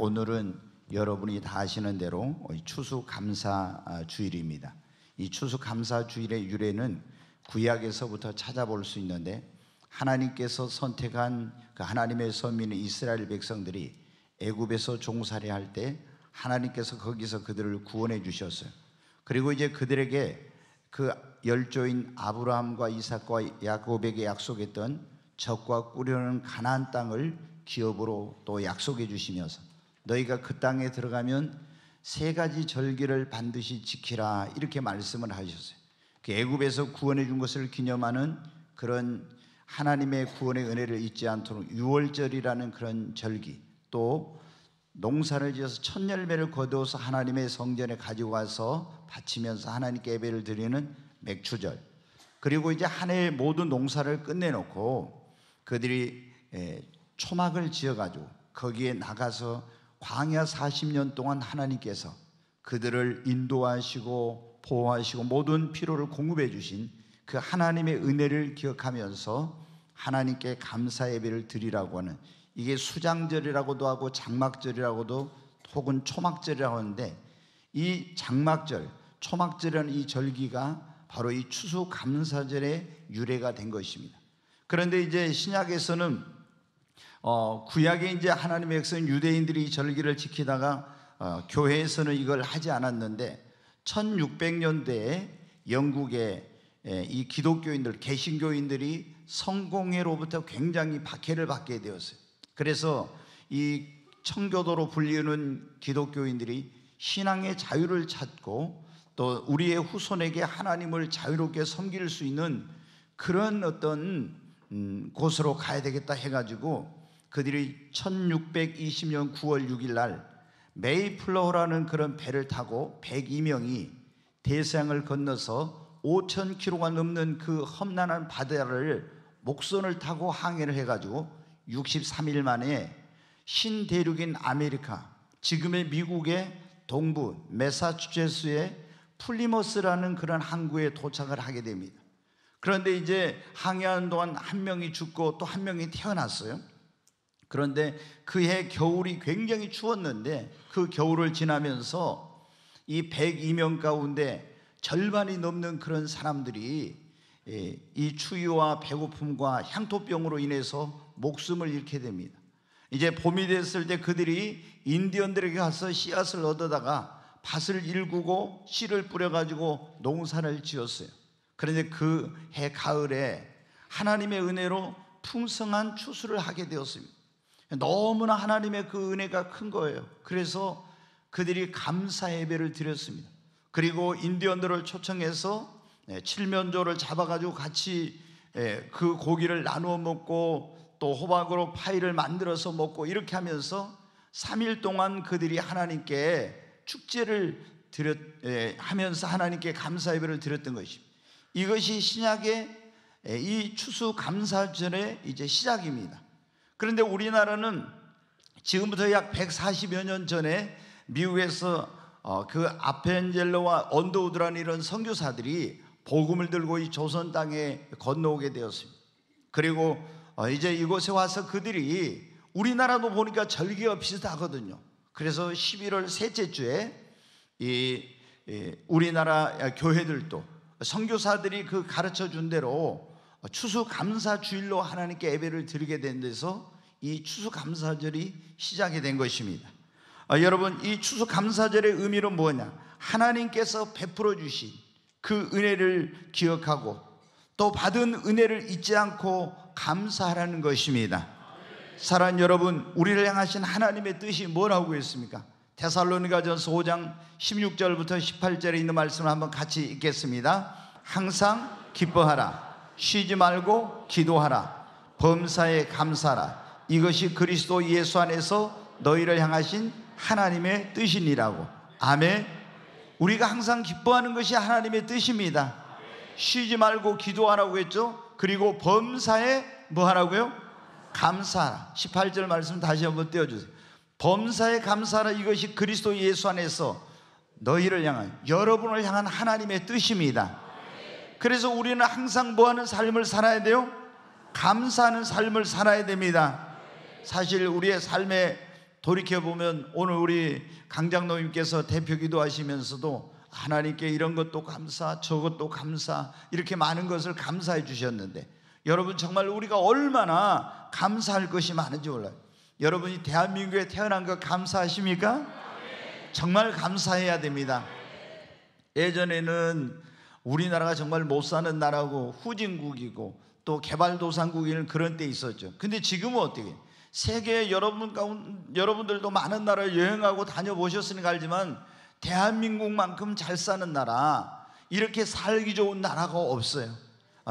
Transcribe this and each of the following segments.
오늘은 여러분이 다 아시는 대로 추수감사주일입니다. 이 추수감사주일의 유래는 구약에서부터 찾아볼 수 있는데, 하나님께서 선택한 그 하나님의 선민의 이스라엘 백성들이 애굽에서 종살이 할 때 하나님께서 거기서 그들을 구원해 주셨어요. 그리고 이제 그들에게 그 열조인 아브라함과 이삭과 야곱에게 약속했던 젖과 꿀이 흐르는 가나안 땅을 기업으로 또 약속해 주시면서, 너희가 그 땅에 들어가면 세 가지 절기를 반드시 지키라, 이렇게 말씀을 하셨어요. 그 애굽에서 구원해 준 것을 기념하는 그런 하나님의 구원의 은혜를 잊지 않도록 유월절이라는 그런 절기, 또 농사를 지어서 첫 열매를 거두어서 하나님의 성전에 가지고 와서 바치면서 하나님께 예배를 드리는 맥추절, 그리고 이제 한 해의 모든 농사를 끝내놓고 그들이 초막을 지어가지고 거기에 나가서 광야 40년 동안 하나님께서 그들을 인도하시고 보호하시고 모든 필요를 공급해 주신 그 하나님의 은혜를 기억하면서 하나님께 감사 예배를 드리라고 하는, 이게 수장절이라고도 하고 장막절이라고도 혹은 초막절이라고 하는데, 이 장막절, 초막절이라는 이 절기가 바로 이 추수감사절의 유래가 된 것입니다. 그런데 이제 신약에서는 구약에 이제 하나님의 백성 유대인들이 이 절기를 지키다가 교회에서는 이걸 하지 않았는데, 1600년대에 영국의 이 기독교인들, 개신교인들이 성공회로부터 굉장히 박해를 받게 되었어요. 그래서 이 청교도로 불리는 기독교인들이 신앙의 자유를 찾고 또 우리의 후손에게 하나님을 자유롭게 섬길 수 있는 그런 어떤 곳으로 가야 되겠다 해가지고 그들이 1620년 9월 6일 날 메이플라워라는 그런 배를 타고 102명이 대서양을 건너서 5,000km가 넘는 그 험난한 바다를 목선을 타고 항해를 해가지고 63일 만에 신대륙인 아메리카, 지금의 미국의 동부 매사추세츠의 플리머스라는 그런 항구에 도착을 하게 됩니다. 그런데 이제 항해하는 동안 한 명이 죽고 또 한 명이 태어났어요. 그런데 그해 겨울이 굉장히 추웠는데 그 겨울을 지나면서 이 102명 가운데 절반이 넘는 그런 사람들이 이 추위와 배고픔과 향토병으로 인해서 목숨을 잃게 됩니다. 이제 봄이 됐을 때 그들이 인디언들에게 가서 씨앗을 얻어다가 밭을 일구고 씨를 뿌려가지고 농사를 지었어요. 그런데 그 해 가을에 하나님의 은혜로 풍성한 추수를 하게 되었습니다. 너무나 하나님의 그 은혜가 큰 거예요. 그래서 그들이 감사 예배를 드렸습니다. 그리고 인디언들을 초청해서 칠면조를 잡아가지고 같이 그 고기를 나누어 먹고 또 호박으로 파이를 만들어서 먹고, 이렇게 하면서 3일 동안 그들이 하나님께 축제를 하면서 하나님께 감사 예배를 드렸던 것입니다. 이것이 신약의 이 추수감사절의 이제 시작입니다. 그런데 우리나라는 지금부터 약 140여 년 전에 미국에서 그 아펜젤러와 언더우드라는 이런 선교사들이 복음을 들고 이 조선 땅에 건너오게 되었습니다. 그리고 이제 이곳에 와서 그들이, 우리나라도 보니까 절기가 비슷하거든요. 그래서 11월 셋째 주에 우리나라 교회들도 선교사들이 그 가르쳐 준 대로 추수감사주일로 하나님께 예배를 드리게 된 데서 이 추수감사절이 시작이 된 것입니다. 여러분, 이 추수감사절의 의미는 뭐냐? 하나님께서 베풀어 주신 그 은혜를 기억하고 또 받은 은혜를 잊지 않고 감사하라는 것입니다. 사랑하는 여러분, 우리를 향하신 하나님의 뜻이 뭐라고 했습니까? 데살로니가전서 5장 16절부터 18절에 있는 말씀을 한번 같이 읽겠습니다. 항상 기뻐하라, 쉬지 말고 기도하라, 범사에 감사하라, 이것이 그리스도 예수 안에서 너희를 향하신 하나님의 뜻이니라고. 아멘. 우리가 항상 기뻐하는 것이 하나님의 뜻입니다. 쉬지 말고 기도하라고 했죠. 그리고 범사에 뭐 하라고요? 감사하라. 18절 말씀 다시 한번 띄워주세요. 범사에 감사하라, 이것이 그리스도 예수 안에서 너희를 향한, 여러분을 향한 하나님의 뜻입니다. 그래서 우리는 항상 뭐 하는 삶을 살아야 돼요? 감사하는 삶을 살아야 됩니다. 사실 우리의 삶의 돌이켜보면 오늘 우리 강장로님께서 대표 기도하시면서도 하나님께 이런 것도 감사, 저것도 감사, 이렇게 많은 것을 감사해 주셨는데, 여러분 정말 우리가 얼마나 감사할 것이 많은지 몰라요. 여러분이 대한민국에 태어난 거 감사하십니까? 정말 감사해야 됩니다. 예전에는 우리나라가 정말 못 사는 나라고 후진국이고 또 개발도상국인 그런 때 있었죠. 근데 지금은 어떻게? 세계 여러분들도 많은 나라를 여행하고 다녀보셨으니까 알지만 대한민국만큼 잘 사는 나라, 이렇게 살기 좋은 나라가 없어요.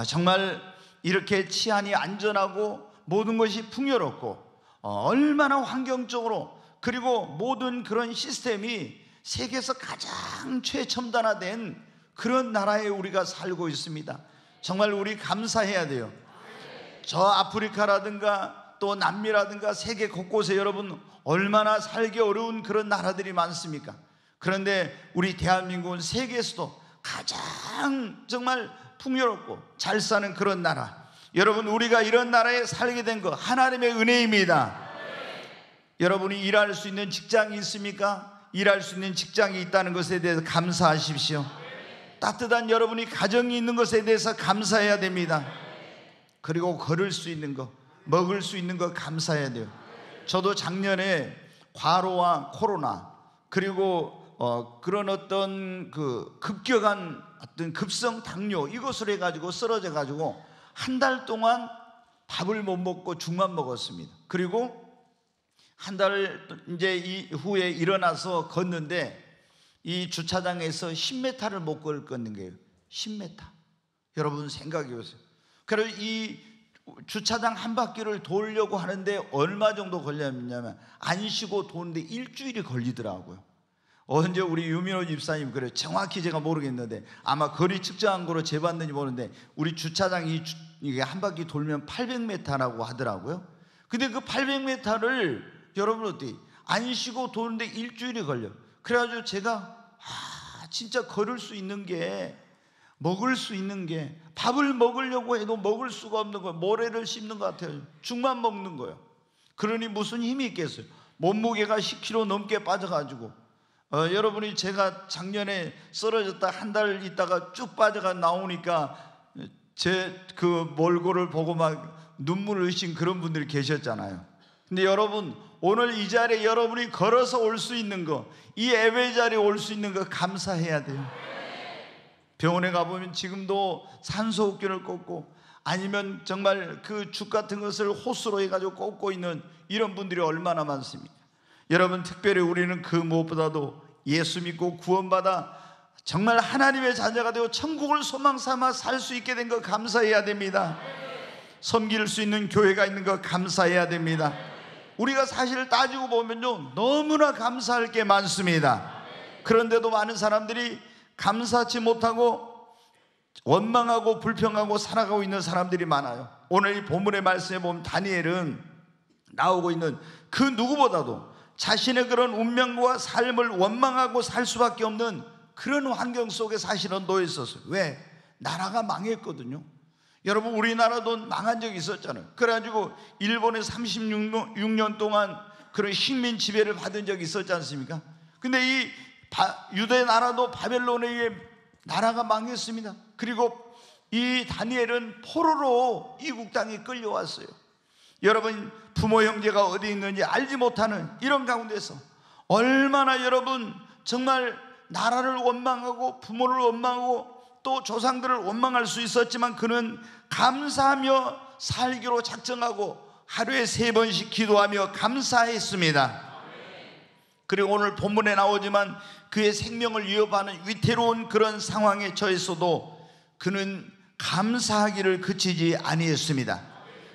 정말 이렇게 치안이 안전하고 모든 것이 풍요롭고 얼마나 환경적으로, 그리고 모든 그런 시스템이 세계에서 가장 최첨단화된 그런 나라에 우리가 살고 있습니다. 정말 우리 감사해야 돼요. 저 아프리카라든가 또 남미라든가 세계 곳곳에 여러분 얼마나 살기 어려운 그런 나라들이 많습니까? 그런데 우리 대한민국은 세계에서도 가장 정말 풍요롭고 잘 사는 그런 나라. 여러분 우리가 이런 나라에 살게 된 거 하나님의 은혜입니다. 여러분이 일할 수 있는 직장이 있습니까? 일할 수 있는 직장이 있다는 것에 대해서 감사하십시오. 따뜻한 여러분이 가정이 있는 것에 대해서 감사해야 됩니다. 그리고 걸을 수 있는 거, 먹을 수 있는 거 감사해야 돼요. 저도 작년에 과로와 코로나, 그리고 그런 어떤 그 급격한 어떤 급성 당뇨, 이것을 해가지고 쓰러져 가지고 한 달 동안 밥을 못 먹고 죽만 먹었습니다. 그리고 한 달 이제 이후에 일어나서 걷는데 이 주차장에서 10m를 못 걷는 거예요. 10m. 여러분 생각해 보세요. 그래서 이 주차장 한 바퀴를 돌려고 하는데 얼마 정도 걸렸냐면 안 쉬고 도는데 일주일이 걸리더라고요. 언제 우리 유민호 집사님 그래요. 정확히 제가 모르겠는데 아마 거리 측정한 거로 재봤는지 모르는데 우리 주차장이 이게 한 바퀴 돌면 800m라고 하더라고요. 근데 그 800m를 여러분 어떻게 안 쉬고 도는데 일주일이 걸려. 그래가지고 제가 진짜 걸을 수 있는 게, 먹을 수 있는 게, 밥을 먹으려고 해도 먹을 수가 없는 거예요. 모래를 씹는 것 같아요. 죽만 먹는 거예요. 그러니 무슨 힘이 있겠어요. 몸무게가 10kg 넘게 빠져가지고 여러분이 제가 작년에 쓰러졌다 한 달 있다가 쭉 빠져가 나오니까 제 그 몰골을 보고 막 눈물을 흘리신 그런 분들이 계셨잖아요. 근데 여러분 오늘 이 자리에 여러분이 걸어서 올 수 있는 거, 이 예배 자리에 올 수 있는 거 감사해야 돼요. 병원에 가보면 지금도 산소호흡기를 꽂고 아니면 정말 그 죽 같은 것을 호스로 해가지고 꽂고 있는 이런 분들이 얼마나 많습니까? 여러분 특별히 우리는 그 무엇보다도 예수 믿고 구원받아 정말 하나님의 자녀가 되어 천국을 소망 삼아 살 수 있게 된 거 감사해야 됩니다. 섬길 수 있는 교회가 있는 거 감사해야 됩니다. 우리가 사실 따지고 보면요 너무나 감사할 게 많습니다. 그런데도 많은 사람들이 감사치 못하고 원망하고 불평하고 살아가고 있는 사람들이 많아요. 오늘 이 본문의 말씀에 보면 다니엘은 나오고 있는 그 누구보다도 자신의 그런 운명과 삶을 원망하고 살 수밖에 없는 그런 환경 속에 사실은 놓여 있었어요. 왜? 나라가 망했거든요. 여러분 우리나라도 망한 적이 있었잖아요. 그래가지고 일본에 36년 동안 그런 식민 지배를 받은 적이 있었지 않습니까? 근데 이 유대 나라도 바벨론에 의해 나라가 망했습니다. 그리고 이 다니엘은 포로로 이국 땅에 끌려왔어요. 여러분 부모 형제가 어디 있는지 알지 못하는 이런 가운데서 얼마나 여러분 정말 나라를 원망하고 부모를 원망하고 또 조상들을 원망할 수 있었지만 그는 감사하며 살기로 작정하고 하루에 3번씩 기도하며 감사했습니다. 그리고 오늘 본문에 나오지만 그의 생명을 위협하는 위태로운 그런 상황에 처했어도 그는 감사하기를 그치지 아니했습니다.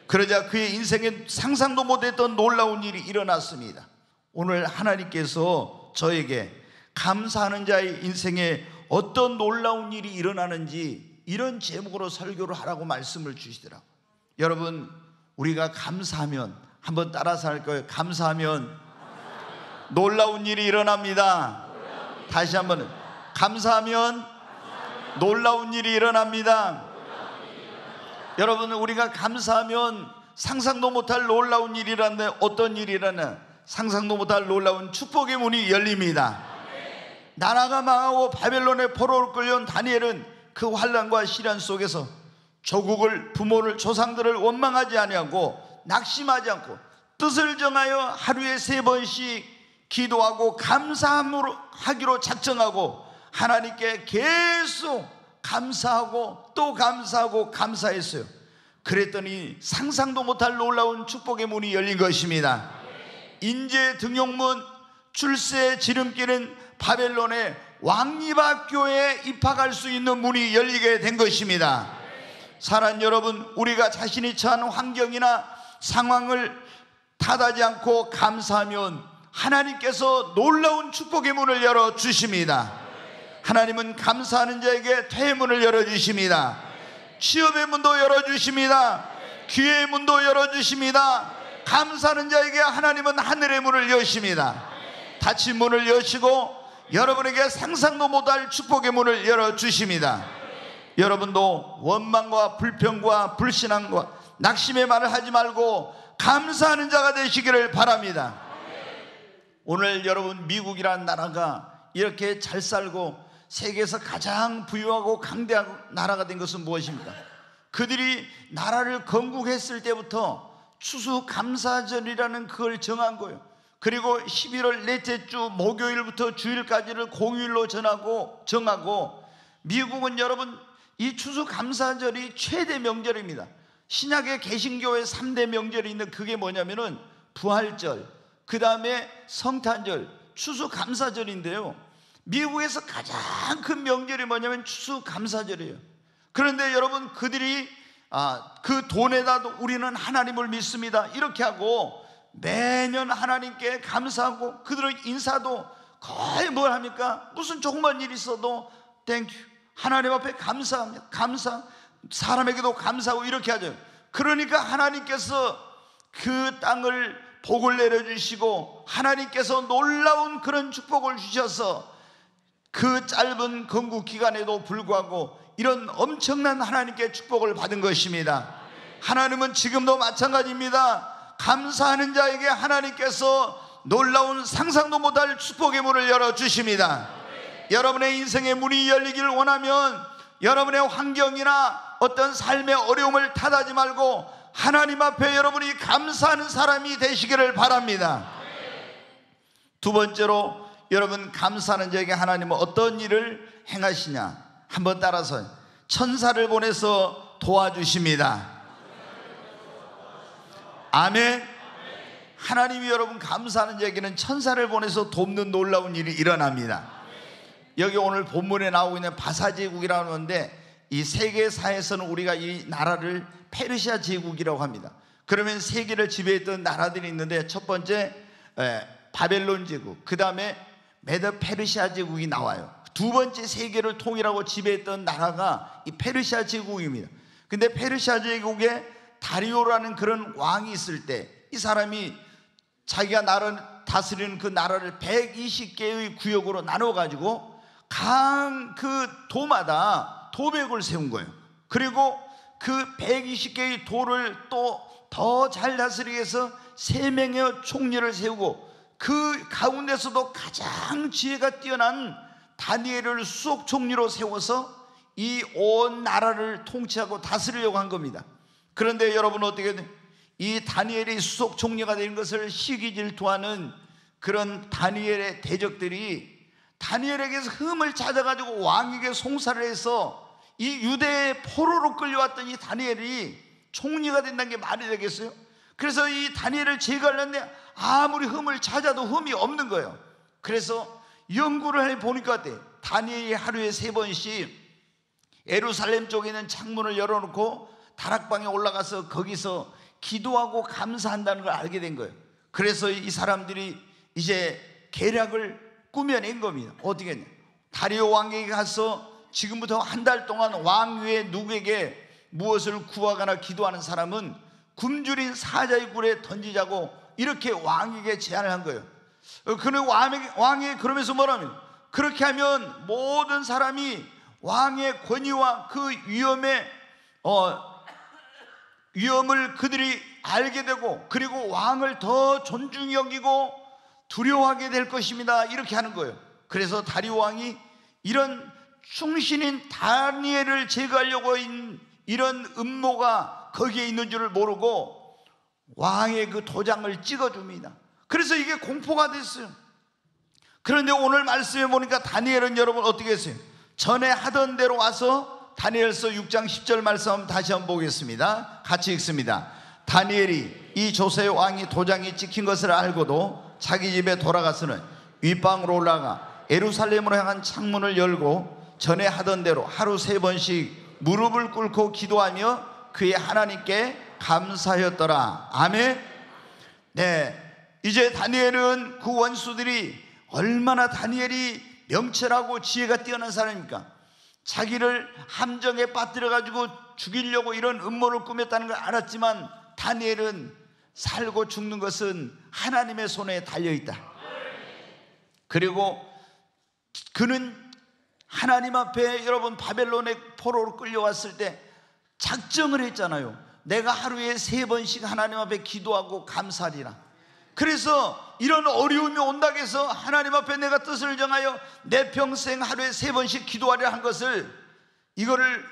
그러자 그의 인생에 상상도 못했던 놀라운 일이 일어났습니다. 오늘 하나님께서 저에게 감사하는 자의 인생에 어떤 놀라운 일이 일어나는지 이런 제목으로 설교를 하라고 말씀을 주시더라고요. 여러분 우리가 감사하면 한번 따라서 할 거예요. 감사하면 놀라운 일이 일어납니다. 다시 한번 감사하면 놀라운 일이 일어납니다. 여러분 우리가 감사하면 상상도 못할 놀라운 일이라는데 어떤 일이 일어나? 상상도 못할 놀라운 축복의 문이 열립니다. 나라가 망하고 바벨론의 포로로 끌려온 다니엘은 그 환난과 시련 속에서 조국을, 부모를, 조상들을 원망하지 아니하고 낙심하지 않고 뜻을 정하여 하루에 3번씩 기도하고 감사하기로 작정하고 하나님께 계속 감사하고 또 감사하고 감사했어요. 그랬더니 상상도 못할 놀라운 축복의 문이 열린 것입니다. 인재 등용문, 출세 지름길은 바벨론의 왕립학교에 입학할 수 있는 문이 열리게 된 것입니다. 사랑하는 여러분, 우리가 자신이 처한 환경이나 상황을 탓하지 않고 감사하면 하나님께서 놀라운 축복의 문을 열어주십니다. 하나님은 감사하는 자에게 퇴문을 열어주십니다. 취업의 문도 열어주십니다. 기회의 문도 열어주십니다. 감사하는 자에게 하나님은 하늘의 문을 여십니다. 닫힌 문을 여시고 여러분에게 상상도 못할 축복의 문을 열어주십니다. 여러분도 원망과 불평과 불신앙과 낙심의 말을 하지 말고 감사하는 자가 되시기를 바랍니다. 오늘 여러분, 미국이라는 나라가 이렇게 잘 살고 세계에서 가장 부유하고 강대한 나라가 된 것은 무엇입니까? 그들이 나라를 건국했을 때부터 추수감사절이라는 그걸 정한 거예요. 그리고 11월 넷째 주 목요일부터 주일까지를 공휴일로 정하고 미국은 여러분, 이 추수감사절이 최대 명절입니다. 신약의 개신교의 3대 명절이 있는데 그게 뭐냐면은 부활절, 그 다음에 성탄절, 추수감사절인데요, 미국에서 가장 큰 명절이 뭐냐면 추수감사절이에요. 그런데 여러분, 그들이 그 돈에다도 우리는 하나님을 믿습니다 이렇게 하고 매년 하나님께 감사하고, 그들의 인사도 거의 뭘 합니까? 무슨 조그만 일이 있어도 땡큐, 하나님 앞에 감사합니다. 감사, 사람에게도 감사하고 이렇게 하죠. 그러니까 하나님께서 그 땅을 복을 내려주시고 하나님께서 놀라운 그런 축복을 주셔서 그 짧은 건국 기간에도 불구하고 이런 엄청난 하나님께 축복을 받은 것입니다. 하나님은 지금도 마찬가지입니다. 감사하는 자에게 하나님께서 놀라운 상상도 못할 축복의 문을 열어주십니다. 여러분의 인생의 문이 열리기를 원하면 여러분의 환경이나 어떤 삶의 어려움을 탓하지 말고 하나님 앞에 여러분이 감사하는 사람이 되시기를 바랍니다. 두 번째로, 여러분, 감사하는 자에게 하나님은 어떤 일을 행하시냐? 한번 따라서, 천사를 보내서 도와주십니다. 아멘. 하나님이 여러분 감사하는 자에게는 천사를 보내서 돕는 놀라운 일이 일어납니다. 여기 오늘 본문에 나오고 있는 바사 제국이라는 건데, 이 세계사에서는 우리가 이 나라를 페르시아 제국이라고 합니다. 그러면 세계를 지배했던 나라들이 있는데, 첫 번째 바벨론 제국, 그 다음에 메드 페르시아 제국이 나와요. 두 번째 세계를 통일하고 지배했던 나라가 이 페르시아 제국입니다. 근데 페르시아 제국에 다리오라는 그런 왕이 있을 때, 이 사람이 자기가 나라를 다스리는 그 나라를 120개의 구역으로 나눠 가지고 각 그 도마다 도벽을 세운 거예요. 그리고 그 120개의 도를 또 더 잘 다스리기 위해서 3명의 총리를 세우고, 그 가운데서도 가장 지혜가 뛰어난 다니엘을 수석 총리로 세워서 이 온 나라를 통치하고 다스리려고 한 겁니다. 그런데 여러분, 어떻게 이 다니엘이 수석 총리가 된 것을 시기질투하는 그런 다니엘의 대적들이 다니엘에게서 흠을 찾아가지고 왕에게 송사를 해서 이 유대의 포로로 끌려왔던 이 다니엘이 총리가 된다는 게 말이 되겠어요? 그래서 이 다니엘을 제거하려는데 아무리 흠을 찾아도 흠이 없는 거예요. 그래서 연구를 해보니까 어때? 다니엘이 하루에 3번씩 예루살렘 쪽에 있는 창문을 열어놓고 다락방에 올라가서 거기서 기도하고 감사한다는 걸 알게 된 거예요. 그래서 이 사람들이 이제 계략을 꾸며낸 겁니다. 어떻게 했냐? 다리오 왕에게 가서 지금부터 한 달 동안 왕 외에 누구에게 무엇을 구하거나 기도하는 사람은 굶주린 사자의 굴에 던지자고 이렇게 왕에게 제안을 한 거예요. 그는 왕이 그러면서 뭐라면, 그렇게 하면 모든 사람이 왕의 권위와 그 위험을 그들이 알게 되고, 그리고 왕을 더 존중히 여기고 두려워하게 될 것입니다. 이렇게 하는 거예요. 그래서 다리오 왕이 이런 충신인 다니엘을 제거하려고 이런 음모가 거기에 있는 줄을 모르고 왕의 그 도장을 찍어줍니다. 그래서 이게 공포가 됐어요. 그런데 오늘 말씀해 보니까 다니엘은 여러분 어떻게 했어요? 전에 하던 대로 와서 다니엘서 6장 10절 말씀 다시 한번 보겠습니다. 같이 읽습니다. 다니엘이 이 조세 왕이 도장이 찍힌 것을 알고도 자기 집에 돌아가서는 윗방으로 올라가 예루살렘으로 향한 창문을 열고 전에 하던 대로 하루 3번씩 무릎을 꿇고 기도하며 그의 하나님께 감사하였더라. 아멘. 네, 이제 다니엘은 그 원수들이 얼마나 다니엘이 명철하고 지혜가 뛰어난 사람입니까? 자기를 함정에 빠뜨려 가지고 죽이려고 이런 음모를 꾸몄다는 걸 알았지만 다니엘은 살고 죽는 것은 하나님의 손에 달려있다. 그리고 그는 하나님 앞에 여러분 바벨론의 포로로 끌려왔을 때 작정을 했잖아요. 내가 하루에 3번씩 하나님 앞에 기도하고 감사하리라. 그래서 이런 어려움이 온다고 해서 하나님 앞에 내가 뜻을 정하여 내 평생 하루에 3번씩 기도하리라 한 것을 이거를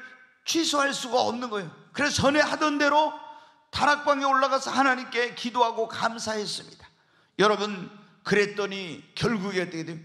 취소할 수가 없는 거예요. 그래서 전에 하던 대로 다락방에 올라가서 하나님께 기도하고 감사했습니다. 여러분, 그랬더니 결국에 어떻게 돼요?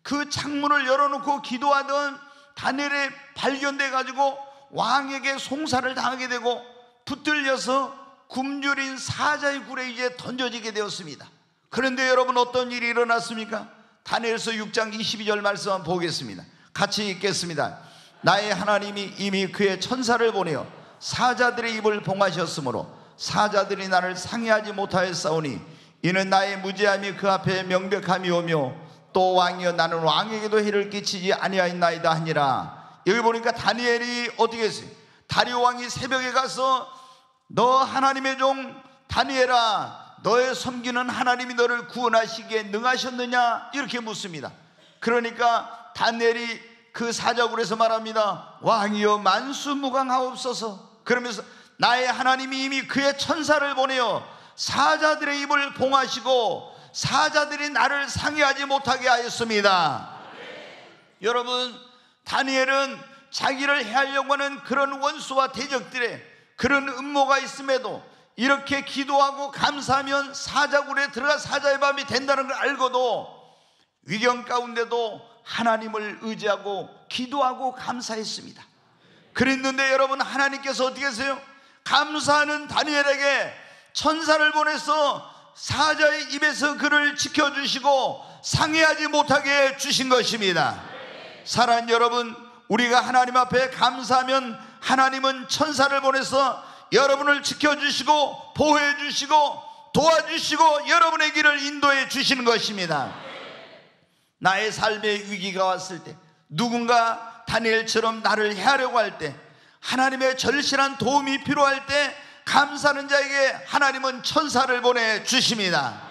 그 창문을 열어놓고 기도하던 다니엘에 발견돼 가지고 왕에게 송사를 당하게 되고 붙들려서 굶주린 사자의 굴에 이제 던져지게 되었습니다. 그런데 여러분, 어떤 일이 일어났습니까? 다니엘서 6장 22절 말씀 한번 보겠습니다. 같이 읽겠습니다. 나의 하나님이 이미 그의 천사를 보내어 사자들의 입을 봉하셨으므로 사자들이 나를 상해하지 못하였사오니 이는 나의 무죄함이 그 앞에 명백함이 오며 또 왕이여 나는 왕에게도 해를 끼치지 아니하였나이다 하니라. 여기 보니까 다니엘이 어떻게 했어요? 다리오 왕이 새벽에 가서 너 하나님의 종 다니엘아, 너의 섬기는 하나님이 너를 구원하시기에 능하셨느냐? 이렇게 묻습니다. 그러니까 다니엘이 그 사자굴에서 말합니다. 왕이여 만수무강하옵소서. 그러면서 나의 하나님이 이미 그의 천사를 보내어 사자들의 입을 봉하시고 사자들이 나를 상해하지 못하게 하였습니다. 여러분, 다니엘은 자기를 해하려고 하는 그런 원수와 대적들의 그런 음모가 있음에도 이렇게 기도하고 감사하면 사자굴에 들어가 사자의 밤이 된다는 걸 알고도 위경 가운데도 하나님을 의지하고 기도하고 감사했습니다. 그랬는데 여러분, 하나님께서 어떻게 하세요? 감사하는 다니엘에게 천사를 보내서 사자의 입에서 그를 지켜주시고 상해하지 못하게 주신 것입니다. 사랑하는 여러분, 우리가 하나님 앞에 감사하면 하나님은 천사를 보내서 여러분을 지켜주시고 보호해 주시고 도와주시고 여러분의 길을 인도해 주시는 것입니다. 나의 삶의 위기가 왔을 때, 누군가 다니엘처럼 나를 해하려고 할 때, 하나님의 절실한 도움이 필요할 때 감사하는 자에게 하나님은 천사를 보내주십니다.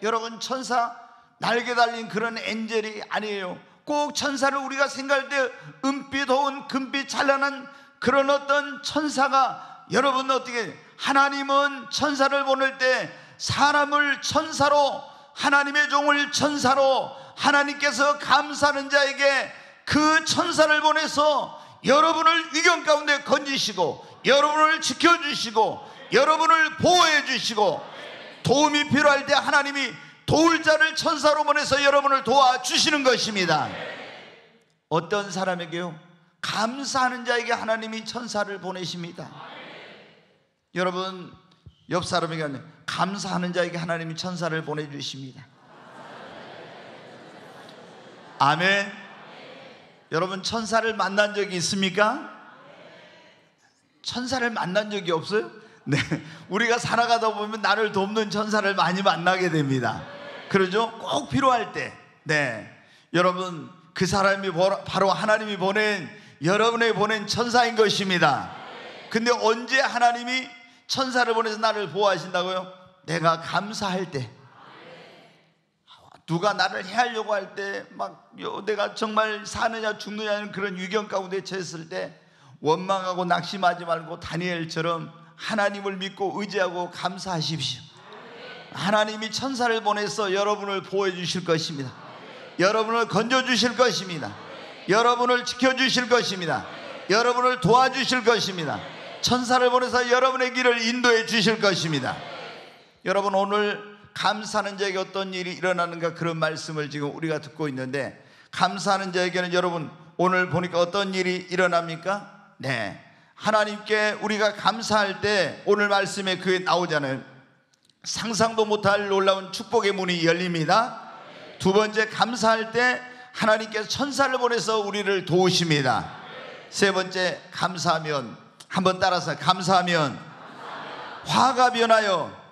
여러분, 천사 날개 달린 그런 엔젤이 아니에요. 꼭 천사를 우리가 생각할 때 은빛 호은 금빛 찬란한 그런 어떤 천사가, 여러분 어떻게, 하나님은 천사를 보낼 때 사람을 천사로, 하나님의 종을 천사로, 하나님께서 감사하는 자에게 그 천사를 보내서 여러분을 위경 가운데 건지시고 여러분을 지켜주시고 여러분을 보호해 주시고 도움이 필요할 때 하나님이 도울 자를 천사로 보내서 여러분을 도와주시는 것입니다. 어떤 사람에게요? 감사하는 자에게 하나님이 천사를 보내십니다. 여러분, 옆 사람에게 감사하는 자에게 하나님이 천사를 보내주십니다. 아멘. 여러분, 천사를 만난 적이 있습니까? 천사를 만난 적이 없어요? 네, 우리가 살아가다 보면 나를 돕는 천사를 많이 만나게 됩니다. 그러죠? 꼭 필요할 때. 네, 여러분, 그 사람이 바로 하나님이 보낸, 여러분에게 보낸 천사인 것입니다. 근데 언제 하나님이 천사를 보내서 나를 보호하신다고요? 내가 감사할 때, 누가 나를 해하려고 할 때, 막 내가 정말 사느냐 죽느냐는 그런 위경 가운데 처했을 때 원망하고 낙심하지 말고 다니엘처럼 하나님을 믿고 의지하고 감사하십시오. 하나님이 천사를 보내서 여러분을 보호해 주실 것입니다. 여러분을 건져 주실 것입니다. 여러분을 지켜 주실 것입니다. 여러분을 도와주실 것입니다. 천사를 보내서 여러분의 길을 인도해 주실 것입니다. 여러분, 오늘 감사하는 자에게 어떤 일이 일어나는가, 그런 말씀을 지금 우리가 듣고 있는데, 감사하는 자에게는 여러분 오늘 보니까 어떤 일이 일어납니까? 네, 하나님께 우리가 감사할 때 오늘 말씀에 그게 나오잖아요. 상상도 못할 놀라운 축복의 문이 열립니다. 두 번째, 감사할 때 하나님께서 천사를 보내서 우리를 도우십니다. 세 번째, 감사하면, 한번 따라서 감사하면 화가 변하여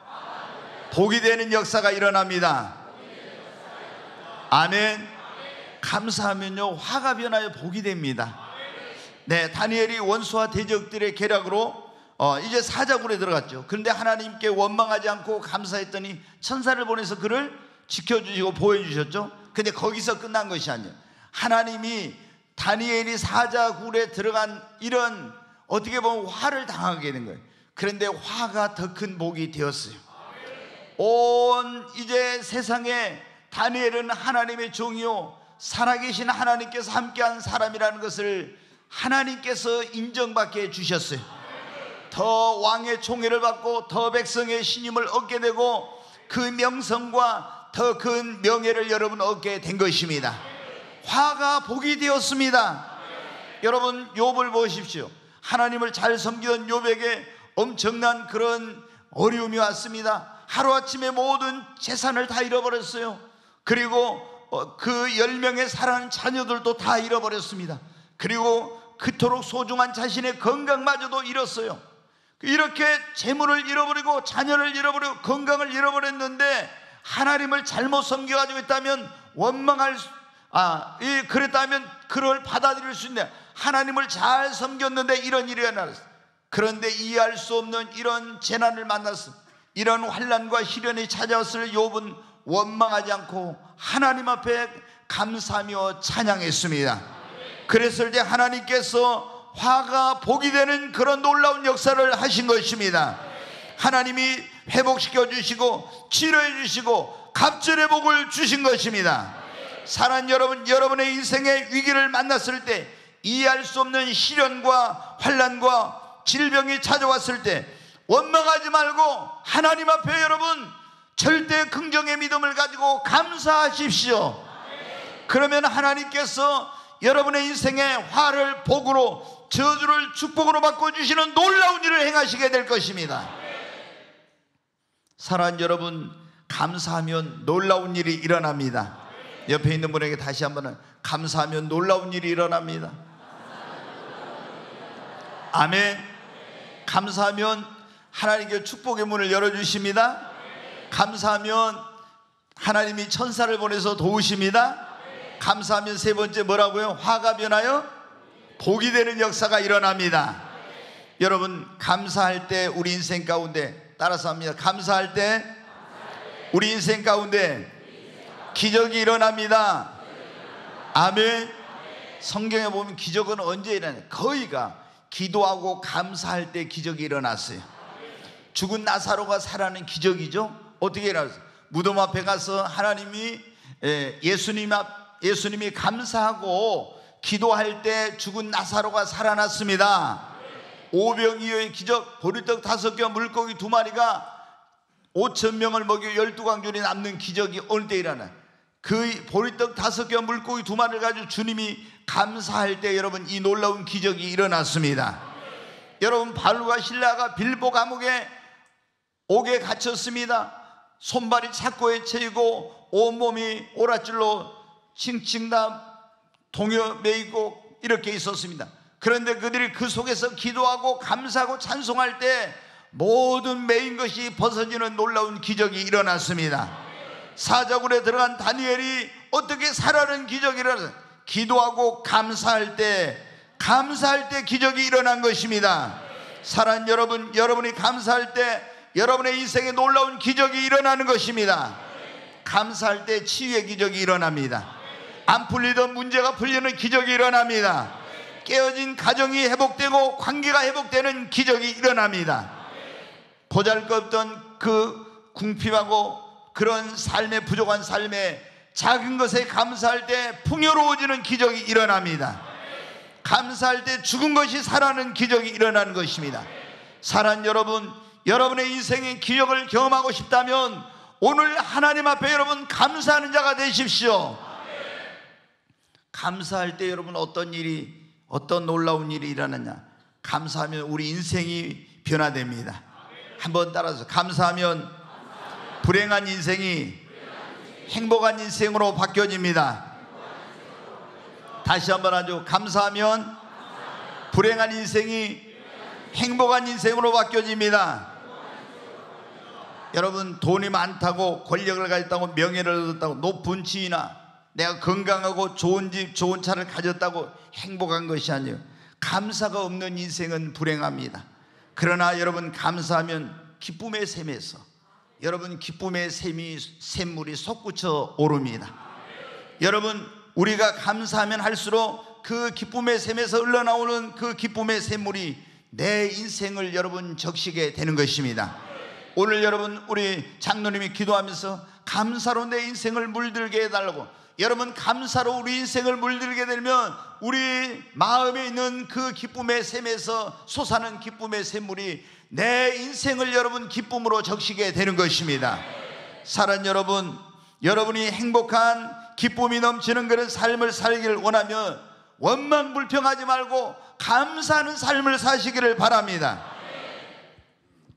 복이 되는 역사가 일어납니다. 아멘. 감사하면요, 화가 변하여 복이 됩니다. 네, 다니엘이 원수와 대적들의 계략으로 이제 사자굴에 들어갔죠. 그런데 하나님께 원망하지 않고 감사했더니 천사를 보내서 그를 지켜주시고 보호해주셨죠. 근데 거기서 끝난 것이 아니에요. 하나님이 다니엘이 사자굴에 들어간 이런, 어떻게 보면 화를 당하게 된 거예요. 그런데 화가 더 큰 복이 되었어요. 온 이제 세상에 다니엘은 하나님의 종이요 살아계신 하나님께서 함께한 사람이라는 것을 하나님께서 인정받게 해주셨어요. 더 왕의 총애를 받고 더 백성의 신임을 얻게 되고 그 명성과 더 큰 명예를 여러분 얻게 된 것입니다. 화가 복이 되었습니다. 여러분, 욥을 보십시오. 하나님을 잘 섬기던 욥에게 엄청난 그런 어려움이 왔습니다. 하루아침에 모든 재산을 다 잃어버렸어요. 그리고 그 10명의 사랑하는 자녀들도 다 잃어버렸습니다. 그리고 그토록 소중한 자신의 건강마저도 잃었어요. 이렇게 재물을 잃어버리고 자녀를 잃어버리고 건강을 잃어버렸는데, 하나님을 잘못 섬겨가지고 있다면 그랬다면 그를 받아들일 수 있는데, 하나님을 잘 섬겼는데 이런 일이 일어났어요. 그런데 이해할 수 없는 이런 재난을 만났어. 이런 환난과 시련이 찾아왔을 욥은 원망하지 않고 하나님 앞에 감사하며 찬양했습니다. 그랬을 때 하나님께서 화가 복이 되는 그런 놀라운 역사를 하신 것입니다. 하나님이 회복시켜 주시고 치료해 주시고 갑절의 복을 주신 것입니다. 사랑하는 여러분, 여러분의 인생의 위기를 만났을 때, 이해할 수 없는 시련과 환난과 질병이 찾아왔을 때 원망하지 말고 하나님 앞에 여러분 절대 긍정의 믿음을 가지고 감사하십시오. 그러면 하나님께서 여러분의 인생의 화를 복으로, 저주를 축복으로 바꿔주시는 놀라운 일을 행하시게 될 것입니다. 사랑하는 여러분, 감사하면 놀라운 일이 일어납니다. 옆에 있는 분에게 다시 한번, 감사하면 놀라운 일이 일어납니다. 아멘. 감사하면 하나님께 축복의 문을 열어주십니다. 감사하면 하나님이 천사를 보내서 도우십니다. 감사하면 세 번째 뭐라고요? 화가 변하여 복이 되는 역사가 일어납니다. 여러분, 감사할 때 우리 인생 가운데, 따라서 합니다. 감사할 때 우리 인생 가운데 기적이 일어납니다. 아멘. 성경에 보면 기적은 언제 일어나요? 거의가 기도하고 감사할 때 기적이 일어났어요. 죽은 나사로가 살아나는 기적이죠. 어떻게 일어났어요? 무덤 앞에 가서 하나님이 예수님이 감사하고 기도할 때 죽은 나사로가 살아났습니다. 오병이어의 기적, 보리떡 5개와 물고기 2마리가 5,000명을 먹여 12광줄이 남는 기적이 어느 때 일어나요? 그 보리떡 5개와 물고기 2마리를 가지고 주님이 감사할 때 여러분 이 놀라운 기적이 일어났습니다. 여러분, 바울과 실라가 빌보 감옥에 옥에 갇혔습니다. 손발이 착고에 채이고 온몸이 오랏줄로 칭칭 다 동여 매이고 이렇게 있었습니다. 그런데 그들이 그 속에서 기도하고 감사하고 찬송할 때 모든 매인 것이 벗어지는 놀라운 기적이 일어났습니다. 사자굴에 들어간 다니엘이 어떻게 살아는 기적이 일어났어요? 기도하고 감사할 때 기적이 일어난 것입니다. 사랑하는 여러분, 여러분이 감사할 때 여러분의 인생에 놀라운 기적이 일어나는 것입니다. 감사할 때 치유의 기적이 일어납니다. 안 풀리던 문제가 풀리는 기적이 일어납니다. 깨어진 가정이 회복되고 관계가 회복되는 기적이 일어납니다. 보잘것없던 그 궁핍하고 그런 삶에 부족한 삶에 작은 것에 감사할 때 풍요로워지는 기적이 일어납니다. 감사할 때 죽은 것이 살아나는 기적이 일어나는 것입니다. 사랑하는 여러분, 여러분의 인생의 기적을 경험하고 싶다면 오늘 하나님 앞에 여러분 감사하는 자가 되십시오. 감사할 때 여러분 어떤 놀라운 일이 일어나냐? 감사하면 우리 인생이 변화됩니다. 한번 따라서 감사하면 불행한 인생이 행복한 인생으로 바뀌어집니다. 다시 한번 하죠. 감사하면 불행한 인생이 행복한 인생으로 바뀌어집니다. 여러분, 돈이 많다고, 권력을 가졌다고, 명예를 얻었다고, 높은 지위나 내가 건강하고 좋은 집, 좋은 차를 가졌다고 행복한 것이 아니에요. 감사가 없는 인생은 불행합니다. 그러나 여러분, 감사하면 기쁨의 샘에서 여러분 기쁨의 샘물이 솟구쳐 오릅니다. 여러분, 우리가 감사하면 할수록 그 기쁨의 샘에서 흘러나오는 그 기쁨의 샘물이 내 인생을 여러분 적시게 되는 것입니다. 오늘 여러분, 우리 장로님이 기도하면서 감사로 내 인생을 물들게 해달라고, 여러분 감사로 우리 인생을 물들게 되면 우리 마음에 있는 그 기쁨의 샘에서 솟아나는 기쁨의 샘물이 내 인생을 여러분 기쁨으로 적시게 되는 것입니다. 사랑하는 여러분, 여러분이 행복한 기쁨이 넘치는 그런 삶을 살기를 원하면 원망불평하지 말고 감사하는 삶을 사시기를 바랍니다.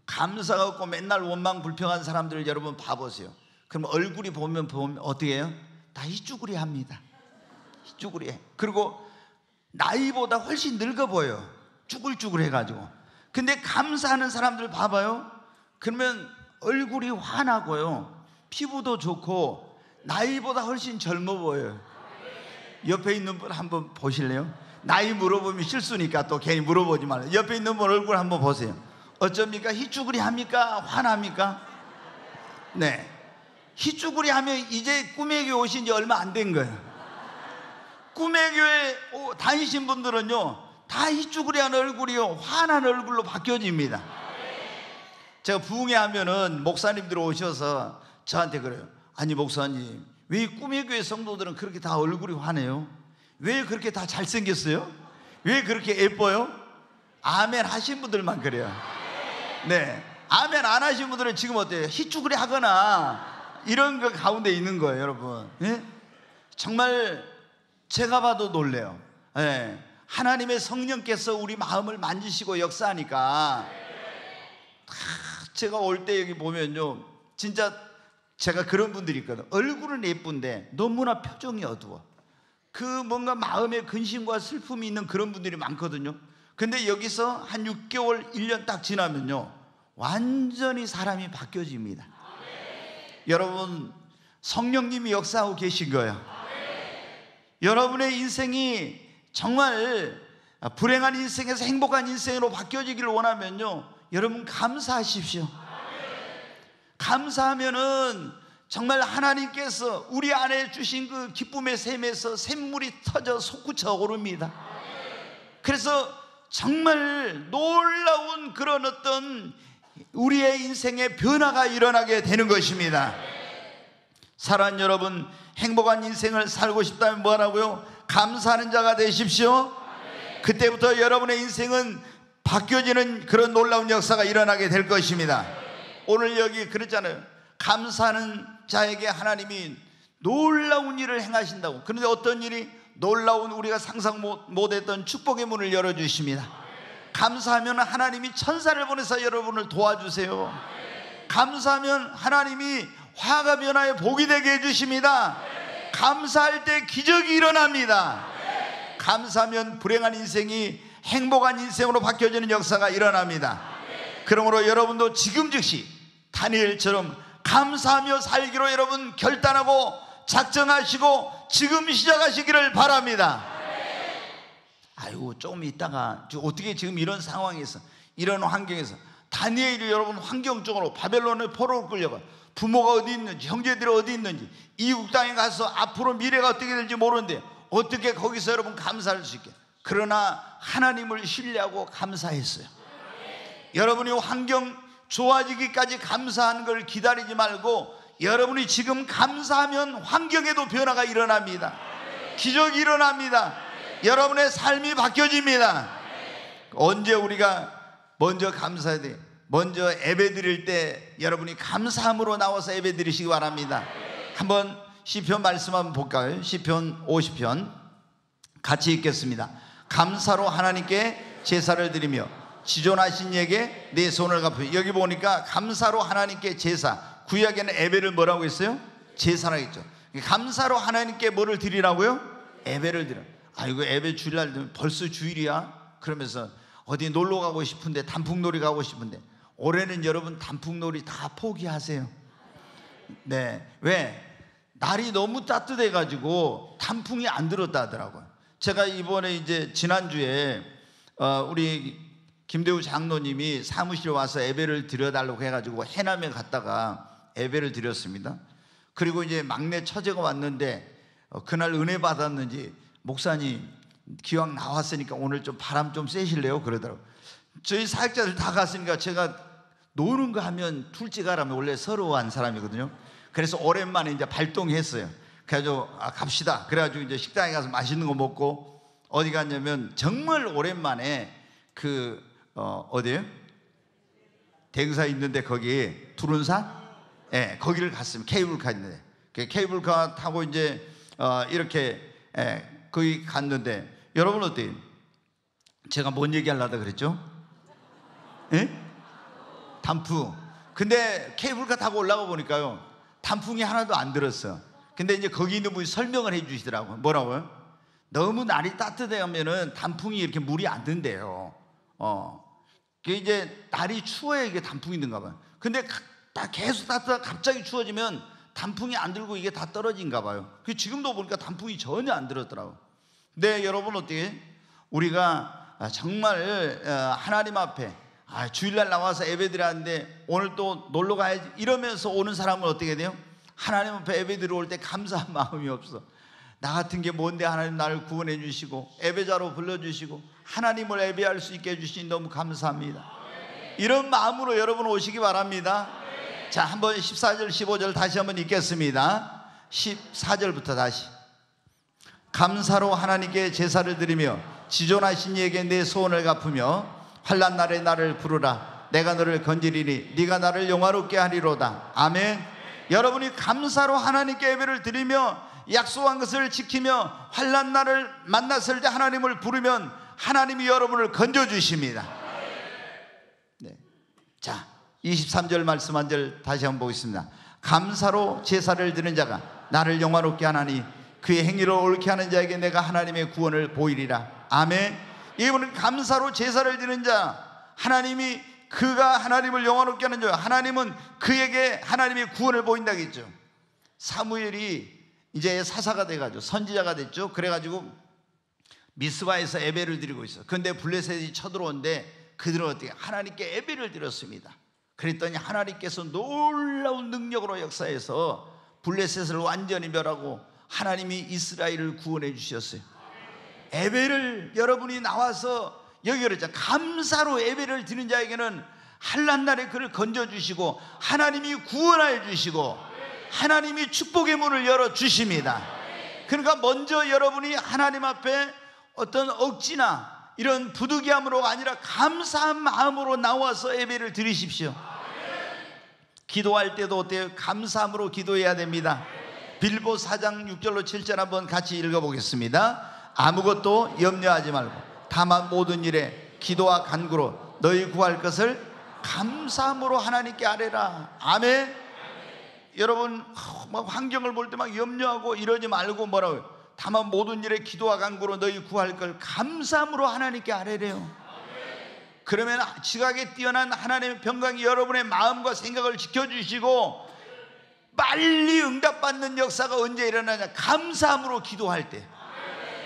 감사가 없고 맨날 원망불평한 사람들을 여러분 봐보세요. 그럼 얼굴이 보면 어떻게 해요? 다 희쭈구리 합니다. 희쭈구리 해. 그리고 나이보다 훨씬 늙어 보여요. 쭈글쭈글 해가지고. 근데 감사하는 사람들 봐봐요. 그러면 얼굴이 환하고요, 피부도 좋고 나이보다 훨씬 젊어 보여요. 옆에 있는 분 한번 보실래요? 나이 물어보면 실수니까 또 괜히 물어보지 말아요. 옆에 있는 분 얼굴 한번 보세요. 어쩝니까? 희쭈구리 합니까? 환합니까? 네, 희쭈구리 하면 이제 꿈의 교회 오신 지 얼마 안 된 거예요. 꿈의 교회 다니신 분들은요 다 희쭈구리한 얼굴이요 환한 얼굴로 바뀌어집니다. 제가 부흥회 하면은 목사님들 오셔서 저한테 그래요. 아니 목사님, 왜 이 꿈의 교회 성도들은 그렇게 다 얼굴이 환해요? 왜 그렇게 다 잘생겼어요? 왜 그렇게 예뻐요? 아멘 하신 분들만 그래요. 네, 아멘 안 하신 분들은 지금 어때요? 희쭈구리 하거나 이런 거 가운데 있는 거예요, 여러분. 예? 정말 제가 봐도 놀래요. 예. 하나님의 성령께서 우리 마음을 만지시고 역사하니까 제가 올 때 여기 보면요, 진짜 제가 그런 분들이 있거든. 얼굴은 예쁜데 너무나 표정이 어두워. 그 뭔가 마음에 근심과 슬픔이 있는 그런 분들이 많거든요. 근데 여기서 한 6개월, 1년 딱 지나면요 완전히 사람이 바뀌어집니다. 여러분, 성령님이 역사하고 계신 거예요. 여러분의 인생이 정말 불행한 인생에서 행복한 인생으로 바뀌어지기를 원하면요 여러분 감사하십시오. 감사하면은 정말 하나님께서 우리 안에 주신 그 기쁨의 샘에서 샘물이 터져 솟구쳐 오릅니다. 그래서 정말 놀라운 그런 어떤 우리의 인생의 변화가 일어나게 되는 것입니다. 사랑하는 여러분, 행복한 인생을 살고 싶다면 뭐하라고요? 감사하는 자가 되십시오. 그때부터 여러분의 인생은 바뀌어지는 그런 놀라운 역사가 일어나게 될 것입니다. 오늘 여기 그랬잖아요. 감사하는 자에게 하나님이 놀라운 일을 행하신다고. 그런데 어떤 일이? 놀라운, 우리가 상상 못했던 축복의 문을 열어주십니다. 감사하면 하나님이 천사를 보내서 여러분을 도와주세요. 감사하면 하나님이 화가 변화에 복이 되게 해주십니다. 감사할 때 기적이 일어납니다. 감사하면 불행한 인생이 행복한 인생으로 바뀌어지는 역사가 일어납니다. 그러므로 여러분도 지금 즉시 다니엘처럼 감사하며 살기로 여러분 결단하고 작정하시고 지금 시작하시기를 바랍니다. 아이고, 조금 있다가 어떻게 지금 이런 상황에서, 이런 환경에서 다니엘이 여러분 환경적으로 바벨론의 포로로 끌려가 부모가 어디 있는지, 형제들이 어디 있는지, 이국 땅에 가서 앞으로 미래가 어떻게 될지 모르는데 어떻게 거기서 여러분 감사할 수 있게. 그러나 하나님을 신뢰하고 감사했어요. 여러분이 환경 좋아지기까지 감사하는 걸 기다리지 말고 여러분이 지금 감사하면 환경에도 변화가 일어납니다. 기적이 일어납니다. 여러분의 삶이 바뀌어집니다. 언제 우리가 먼저 감사해야 돼요? 먼저 예배 드릴 때 여러분이 감사함으로 나와서 예배 드리시기 바랍니다. 한번 시편 말씀 한번 볼까요? 시편 50편 같이 읽겠습니다. 감사로 하나님께 제사를 드리며 지존하신 이에게 내 손을 갚으며. 여기 보니까 감사로 하나님께 제사, 구약에는 예배를 뭐라고 했어요? 제사라고 했죠. 감사로 하나님께 뭐를 드리라고요? 예배를 드려. 아이고, 예배 주일날 되면 벌써 주일이야? 그러면서 어디 놀러 가고 싶은데, 단풍놀이 가고 싶은데, 올해는 여러분 단풍놀이 다 포기하세요. 네, 왜? 날이 너무 따뜻해 가지고 단풍이 안 들었다 하더라고요. 제가 이번에 이제 지난주에 우리 김대우 장로님이 사무실에 와서 예배를 드려달라고 해가지고 해남에 갔다가 예배를 드렸습니다. 그리고 이제 막내 처제가 왔는데 그날 은혜 받았는지, 목사님 기왕 나왔으니까 오늘 좀 바람 좀 쐬실래요? 그러더라고요. 저희 사역자들 다 갔으니까 제가 노는 거 하면 둘째 가라면 원래 서러워한 사람이거든요. 그래서 오랜만에 이제 발동했어요. 그래가지고 갑시다. 그래가지고 이제 식당에 가서 맛있는 거 먹고, 어디 갔냐면 정말 오랜만에 어디에요? 대구사에 있는데 거기 두른산? 예, 거기를 갔습니다. 케이블카 있는데 케이블카 타고 이제 이렇게 거기 갔는데, 여러분 어때요? 제가 뭔 얘기하려다 그랬죠? 예? 단풍. 근데 케이블카 타고 올라가 보니까요, 단풍이 하나도 안 들었어. 근데 이제 거기 있는 분이 설명을 해 주시더라고요. 뭐라고요? 너무 날이 따뜻하면은 단풍이 이렇게 물이 안 든대요. 그게 이제 날이 추워야 이게 단풍이 든가 봐요. 근데 계속 따뜻하다 갑자기 추워지면 단풍이 안 들고 이게 다 떨어진가 봐요. 지금도 보니까 단풍이 전혀 안 들었더라고요. 네, 여러분 어떻게? 우리가 정말 하나님 앞에 주일날 나와서 예배 드렸는데 오늘 또 놀러 가야지 이러면서 오는 사람은 어떻게 돼요? 하나님 앞에 예배 들어올 때 감사한 마음이 없어. 나 같은 게 뭔데 하나님 나를 구원해 주시고 예배자로 불러주시고 하나님을 예배할 수 있게 해주시니 너무 감사합니다. 이런 마음으로 여러분 오시기 바랍니다. 자, 한번 14절 15절 다시 한번 읽겠습니다. 14절부터 다시. 감사로 하나님께 제사를 드리며 지존하신 이에게 내 소원을 갚으며 환난 날에 나를 부르라. 내가 너를 건지리니 네가 나를 영화롭게 하리로다. 아멘. 여러분이 감사로 하나님께 예배를 드리며 약속한 것을 지키며 환난 날을 만났을 때 하나님을 부르면 하나님이 여러분을 건져주십니다. 네. 자, 23절 말씀 한 절 다시 한번 보겠습니다. 감사로 제사를 드리는 자가 나를 영화롭게 하나니 그의 행위를 옳게 하는 자에게 내가 하나님의 구원을 보이리라. 아멘. 이분은 감사로 제사를 드리는 자, 하나님이 그가 하나님을 영화롭게 하는 자, 하나님은 그에게 하나님의 구원을 보인다고 했죠. 사무엘이 이제 사사가 돼가지고 선지자가 됐죠. 그래가지고 미스바에서 예배를 드리고 있어. 그런데 블레셋이 쳐들어오는데 그들은 어떻게 하나님께 예배를 드렸습니다. 그랬더니 하나님께서 놀라운 능력으로 역사해서 블레셋을 완전히 멸하고 하나님이 이스라엘을 구원해 주셨어요. 예배를 여러분이 나와서 여기 그랬죠. 감사로 예배를 드리는 자에게는 환난 날에 그를 건져주시고 하나님이 구원하여 주시고 하나님이 축복의 문을 열어주십니다. 그러니까 먼저 여러분이 하나님 앞에 어떤 억지나 이런 부득이함으로 아니라 감사한 마음으로 나와서 예배를 드리십시오. 기도할 때도 어때요? 감사함으로 기도해야 됩니다. 빌보 4장 6절로 7절 한번 같이 읽어보겠습니다. 아무것도 염려하지 말고 다만 모든 일에 기도와 간구로 너희 구할 것을 감사함으로 하나님께 아뢰라. 아멘. 여러분 막 환경을 볼 때 막 염려하고 이러지 말고 뭐라고요? 다만 모든 일에 기도와 간구로 너희 구할 걸 감사함으로 하나님께 아뢰래요. 그러면 지각에 뛰어난 하나님의 평강이 여러분의 마음과 생각을 지켜주시고 빨리 응답받는 역사가 언제 일어나냐? 감사함으로 기도할 때.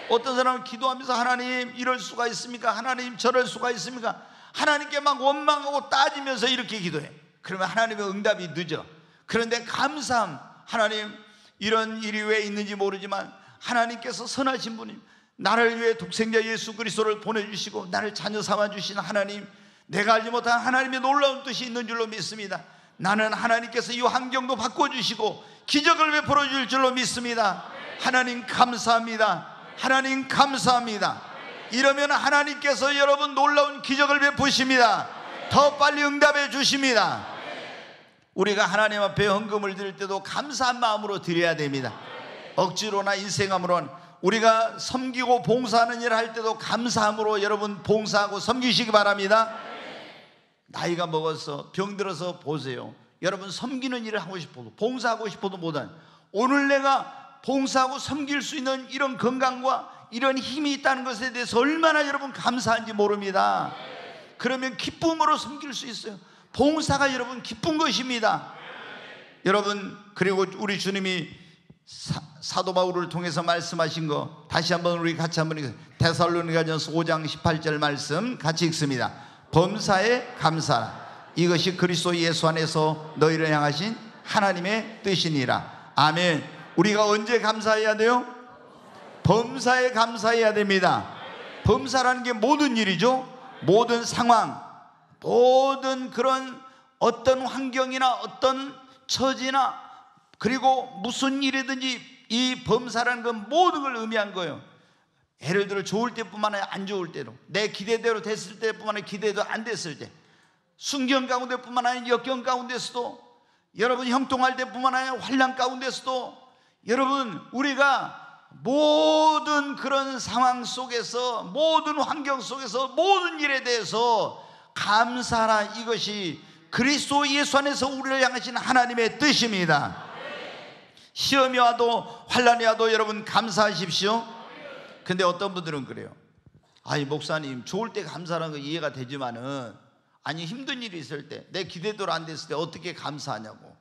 어떤 사람은 기도하면서 하나님 이럴 수가 있습니까? 하나님 저럴 수가 있습니까? 하나님께 막 원망하고 따지면서 이렇게 기도해. 그러면 하나님의 응답이 늦어. 그런데 감사함, 하나님 이런 일이 왜 있는지 모르지만 하나님께서 선하신 분입니다. 나를 위해 독생자 예수 그리스도를 보내주시고 나를 자녀 삼아주신 하나님, 내가 알지 못한 하나님의 놀라운 뜻이 있는 줄로 믿습니다. 나는 하나님께서 이 환경도 바꿔주시고 기적을 베풀어 줄 줄로 믿습니다. 하나님 감사합니다. 하나님 감사합니다. 이러면 하나님께서 여러분 놀라운 기적을 베푸십니다. 더 빨리 응답해 주십니다. 우리가 하나님 앞에 헌금을 드릴 때도 감사한 마음으로 드려야 됩니다. 억지로나 인생함으로는, 우리가 섬기고 봉사하는 일을 할 때도 감사함으로 여러분 봉사하고 섬기시기 바랍니다. 나이가 먹어서 병들어서 보세요. 여러분 섬기는 일을 하고 싶어도 봉사하고 싶어도 못한, 오늘 내가 봉사하고 섬길 수 있는 이런 건강과 이런 힘이 있다는 것에 대해서 얼마나 여러분 감사한지 모릅니다. 그러면 기쁨으로 섬길 수 있어요. 봉사가 여러분 기쁜 것입니다. 여러분, 그리고 우리 주님이 사도 바울을 통해서 말씀하신 거 다시 한번 우리 같이 한번 데살로니가전서 5장 18절 말씀 같이 읽습니다. 범사에 감사하라. 이것이 그리스도 예수 안에서 너희를 향하신 하나님의 뜻이니라. 아멘. 우리가 언제 감사해야 돼요? 범사에 감사해야 됩니다. 범사라는 게 모든 일이죠. 모든 상황, 모든 그런 어떤 환경이나 어떤 처지나, 그리고 무슨 일이든지 이 범사라는 건 모든 걸 의미한 거예요. 예를 들어 좋을 때뿐만 아니라 안 좋을 때로, 내 기대대로 됐을 때뿐만 아니라 기대도 안 됐을 때, 순경 가운데뿐만 아니라 역경 가운데서도, 여러분 형통할 때뿐만 아니라 환난 가운데서도, 여러분 우리가 모든 그런 상황 속에서, 모든 환경 속에서, 모든 일에 대해서 감사하라. 이것이 그리스도 예수 안에서 우리를 향하신 하나님의 뜻입니다. 시험이 와도 환난이 와도 여러분 감사하십시오. 근데 어떤 분들은 그래요. 아니 목사님, 좋을 때 감사하는 거 이해가 되지만은, 아니 힘든 일이 있을 때, 내 기대대로 안 됐을 때 어떻게 감사하냐고.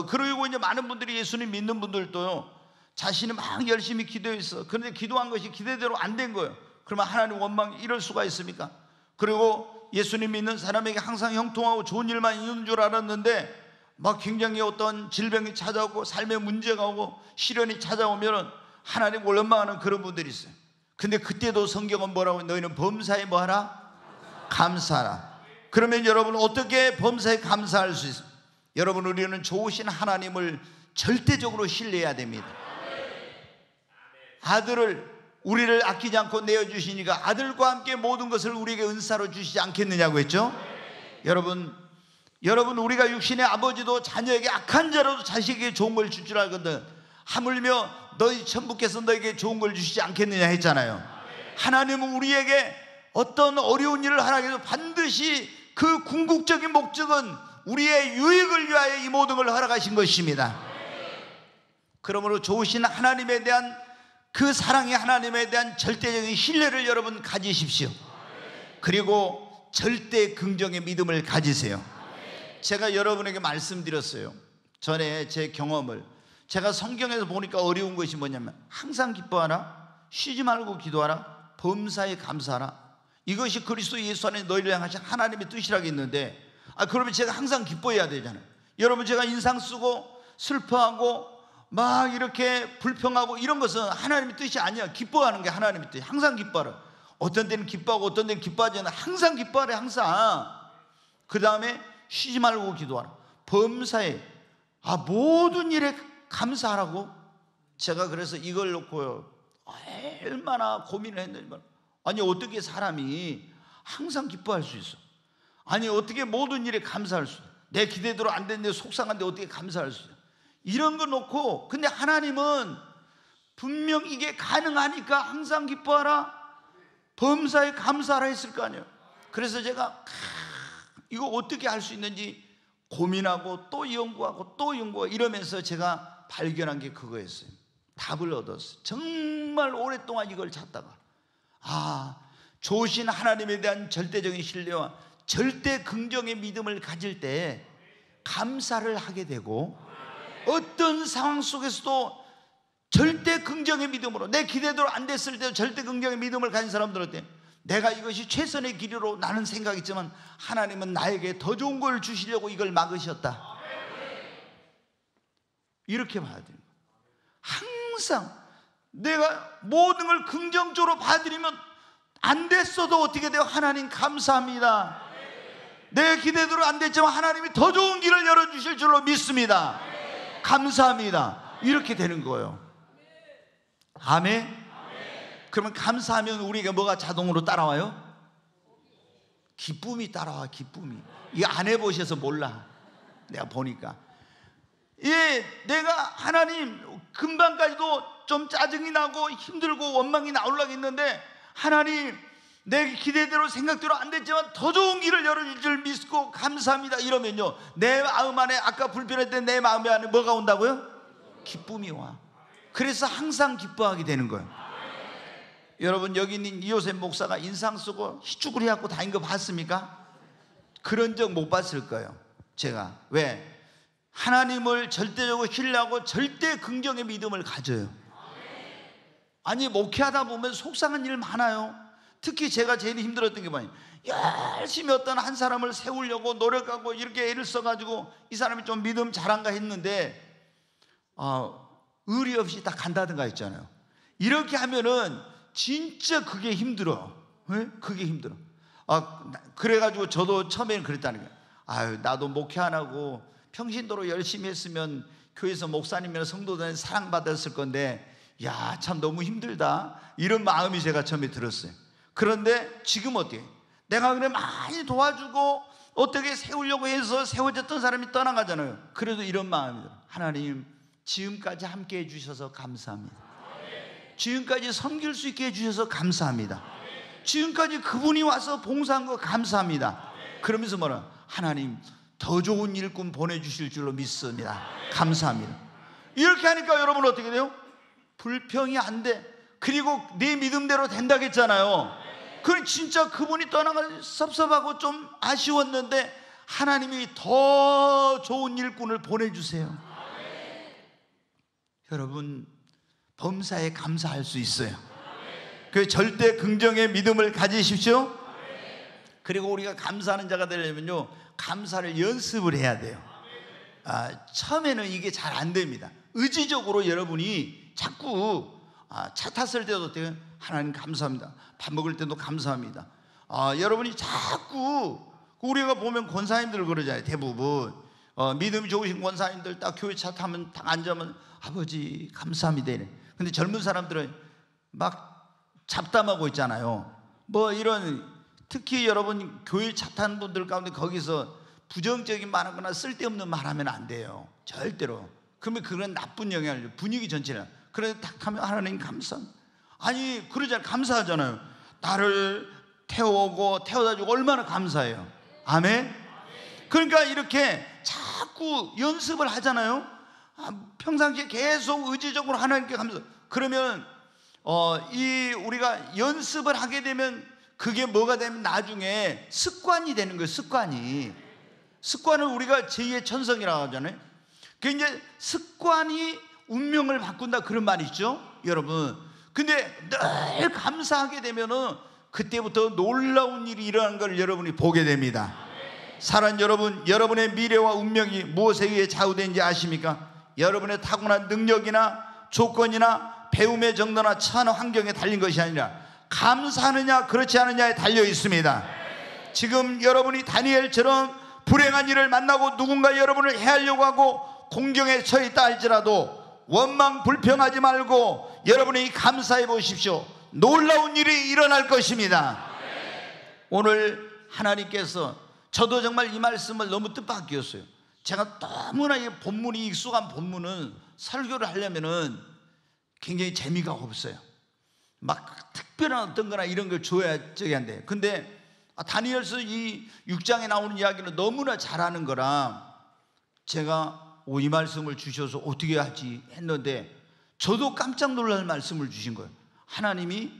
그리고 이제 많은 분들이, 예수님 믿는 분들도요, 자신이 막 열심히 기도했어. 그런데 기도한 것이 기대대로 안 된 거예요. 그러면 하나님 원망, 이럴 수가 있습니까? 그리고 예수님 믿는 사람에게 항상 형통하고 좋은 일만 있는 줄 알았는데 막 굉장히 어떤 질병이 찾아오고 삶의 문제가 오고 시련이 찾아오면 하나님 원망하는 그런 분들이 있어요. 근데 그때도 성경은 뭐라고? 너희는 범사에 뭐하라? 감사하라. 그러면 여러분 어떻게 범사에 감사할 수 있어요? 여러분, 우리는 좋으신 하나님을 절대적으로 신뢰해야 됩니다. 아들을, 우리를 아끼지 않고 내어주시니까 아들과 함께 모든 것을 우리에게 은사로 주시지 않겠느냐고 했죠. 여러분 우리가 육신의 아버지도 자녀에게 악한 자라도 자식에게 좋은 걸 줄 줄 알거든. 하물며 너희 천부께서 너에게 좋은 걸 주시지 않겠느냐 했잖아요. 하나님은 우리에게 어떤 어려운 일을 하라 해도 반드시 그 궁극적인 목적은 우리의 유익을 위하여 이 모든 걸 허락하신 것입니다. 그러므로 좋으신 하나님에 대한 그 사랑의 하나님에 대한 절대적인 신뢰를 여러분 가지십시오. 그리고 절대 긍정의 믿음을 가지세요. 제가 여러분에게 말씀드렸어요. 전에 제 경험을, 제가 성경에서 보니까 어려운 것이 뭐냐면, 항상 기뻐하라, 쉬지 말고 기도하라, 범사에 감사하라. 이것이 그리스도 예수 안에 너희를 향하신 하나님의 뜻이라고 했는데, 그러면 제가 항상 기뻐해야 되잖아요. 여러분, 제가 인상 쓰고 슬퍼하고 막 이렇게 불평하고 이런 것은 하나님의 뜻이 아니야. 기뻐하는 게 하나님의 뜻이야. 항상 기뻐하라. 어떤 때는 기뻐하고 어떤 때는 기뻐하지 않아. 항상 기뻐하래. 항상. 그 다음에 쉬지 말고 기도하라. 범사에, 모든 일에 감사하라고. 제가 그래서 이걸 놓고요, 얼마나 고민을 했는지. 아니 어떻게 사람이 항상 기뻐할 수 있어? 아니 어떻게 모든 일에 감사할 수 있어? 내 기대대로 안 됐는데 속상한데 어떻게 감사할 수 있어? 이런 거 놓고, 근데 하나님은 분명 이게 가능하니까 항상 기뻐하라, 범사에 감사하라 했을 거 아니에요. 그래서 제가 이거 어떻게 할 수 있는지 고민하고 또 연구하고 또 연구하고 이러면서 제가 발견한 게 그거였어요. 답을 얻었어요. 정말 오랫동안 이걸 찾다가, 좋으신 하나님에 대한 절대적인 신뢰와 절대 긍정의 믿음을 가질 때 감사를 하게 되고, 어떤 상황 속에서도 절대 긍정의 믿음으로, 내 기대대로 안 됐을 때도 절대 긍정의 믿음을 가진 사람들한테, 내가 이것이 최선의 길이로 나는 생각했지만 하나님은 나에게 더 좋은 걸 주시려고 이걸 막으셨다, 이렇게 봐야 돼요. 항상 내가 모든 걸 긍정적으로 봐드리면, 안 됐어도 어떻게 돼요? 하나님 감사합니다. 내 기대대로 안 됐지만 하나님이 더 좋은 길을 열어주실 줄로 믿습니다. 감사합니다. 이렇게 되는 거예요. 아멘. 그러면 감사하면 우리가 뭐가 자동으로 따라와요? 기쁨이 따라와. 기쁨이. 이거 안 해보셔서 몰라. 내가 보니까 내가 하나님 금방까지도 좀 짜증이 나고 힘들고 원망이 나오려고 했는데 하나님 내 기대대로 생각대로 안 됐지만 더 좋은 길을 열어줄 줄 믿고 감사합니다 이러면요, 내 마음 안에 아까 불편했던 내 마음 안에 뭐가 온다고요? 기쁨이 와. 그래서 항상 기뻐하게 되는 거예요. 여러분 여기 있는 이요셉 목사가 인상 쓰고 희죽을 해갖고 다닌 거 봤습니까? 그런 적 못 봤을 거예요. 제가 왜? 하나님을 절대적으로 신뢰하고 절대 긍정의 믿음을 가져요. 아니 목회하다 보면 속상한 일 많아요. 특히 제가 제일 힘들었던 게 뭐냐면 열심히 어떤 한 사람을 세우려고 노력하고 이렇게 애를 써가지고 이 사람이 좀 믿음 잘한가 했는데 의리 없이 딱 간다든가 했잖아요. 이렇게 하면은 진짜 그게 힘들어. 네? 그게 힘들어. 그래가지고 저도 처음에는 그랬다는 거예요. 아유, 나도 목회 안 하고 평신도로 열심히 했으면 교회에서 목사님이나 성도들한테 사랑받았을 건데 야, 참 너무 힘들다 이런 마음이 제가 처음에 들었어요. 그런데 지금 어때요? 내가 그래 많이 도와주고 어떻게 세우려고 해서 세워졌던 사람이 떠나가잖아요. 그래도 이런 마음이 들어요. 하나님 지금까지 함께 해주셔서 감사합니다. 지금까지 섬길 수 있게 해주셔서 감사합니다. 지금까지 그분이 와서 봉사한 거 감사합니다. 그러면서 뭐라? 하나님 더 좋은 일꾼 보내주실 줄로 믿습니다. 감사합니다. 이렇게 하니까 여러분 어떻게 돼요? 불평이 안 돼. 그리고 내 믿음대로 된다겠잖아요. 그럼 진짜 그분이 떠나가 섭섭하고 좀 아쉬웠는데 하나님이 더 좋은 일꾼을 보내주세요. 여러분 범사에 감사할 수 있어요. 그 절대 긍정의 믿음을 가지십시오. 그리고 우리가 감사하는 자가 되려면요, 감사를 연습을 해야 돼요. 처음에는 이게 잘 안 됩니다. 의지적으로 여러분이 자꾸 차 탔을 때도 하나님 감사합니다. 밥 먹을 때도 감사합니다. 여러분이 자꾸 우리가 보면 권사님들 그러잖아요. 대부분 믿음이 좋으신 권사님들 딱 교회 차 타면 딱 앉으면 아버지 감사합니다 이래. 근데 젊은 사람들은 막 잡담하고 있잖아요. 뭐 이런, 특히 여러분 교회 차 타는 분들 가운데 거기서 부정적인 말하거나 쓸데없는 말하면 안 돼요. 절대로. 그러면 그건 나쁜 영향을 줘요. 분위기 전체를. 그래서 딱 하면 하나님 감사합니다. 아니 그러잖아요. 감사하잖아요. 나를 태워오고 태워다주고 얼마나 감사해요. 아멘. 그러니까 이렇게 자꾸 연습을 하잖아요. 평상시에 계속 의지적으로 하나님께 감사. 그러면 우리가 연습을 하게 되면 그게 뭐가 되면 나중에 습관이 되는 거예요. 습관을 우리가 제2의 천성이라고 하잖아요. 그 이제 습관이 운명을 바꾼다 그런 말이 있죠, 여러분. 근데 늘 감사하게 되면은 그때부터 놀라운 일이 일어나는 걸 여러분이 보게 됩니다. 사랑 여러분, 여러분의 미래와 운명이 무엇에 의해 좌우되는지 아십니까? 여러분의 타고난 능력이나 조건이나 배움의 정도나 처한 환경에 달린 것이 아니라 감사하느냐 그렇지 않느냐에 달려 있습니다. 지금 여러분이 다니엘처럼 불행한 일을 만나고 누군가 여러분을 해하려고 하고 공경에 처해 있다 할지라도 원망 불평하지 말고 여러분이 감사해 보십시오. 놀라운 일이 일어날 것입니다. 오늘 하나님께서, 저도 정말 이 말씀을 너무 뜻밖이었어요. 제가 너무나 이 본문이 익숙한 본문은 설교를 하려면은 굉장히 재미가 없어요. 막 특별한 어떤 거나 이런 걸 줘야 저기 한데, 근데 다니엘서 이 6장에 나오는 이야기는 너무나 잘하는 거라 제가 이 말씀을 주셔서 어떻게 하지 했는데 저도 깜짝 놀랄 말씀을 주신 거예요. 하나님이